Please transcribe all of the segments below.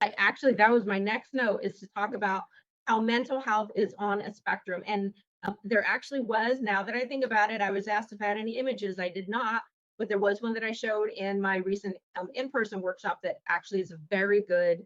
that was my next note, is to talk about how mental health is on a spectrum. And there actually was, now that I think about it, I was asked if I had any images. I did not, but there was one that I showed in my recent in-person workshop that actually is a very good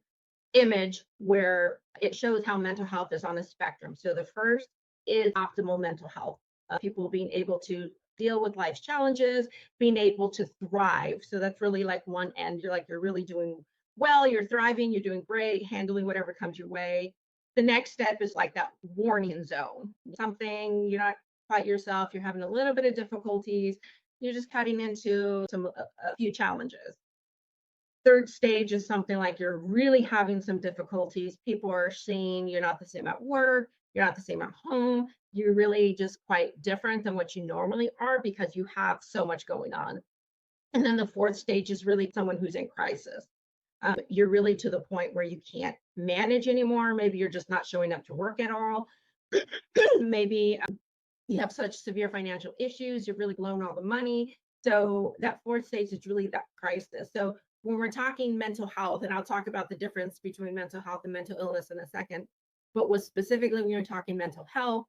image where it shows how mental health is on a spectrum. So the first is optimal mental health, people being able to deal with life's challenges, being able to thrive. So that's really like one end. You're really doing well, you're thriving, you're doing great, handling whatever comes your way. The next step is like that warning zone, something you're not quite yourself, you're having a little bit of difficulties, you're just cutting into a few challenges. Third stage is something like you're really having some difficulties. People are seeing you're not the same at work, you're not the same at home. You're really just quite different than what you normally are because you have so much going on. And then the fourth stage is really someone who's in crisis. You're really to the point where you can't manage anymore. Maybe you're just not showing up to work at all. Maybe you have such severe financial issues, you've really blown all the money. So that fourth stage is really that crisis. So when we're talking mental health, and I'll talk about the difference between mental health and mental illness in a second, but what specifically when you're talking mental health,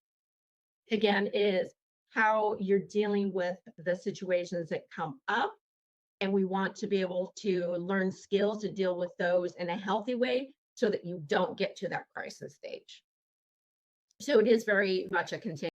again, is how you're dealing with the situations that come up. And we want to be able to learn skills to deal with those in a healthy way so that you don't get to that crisis stage. So it is very much a continuum.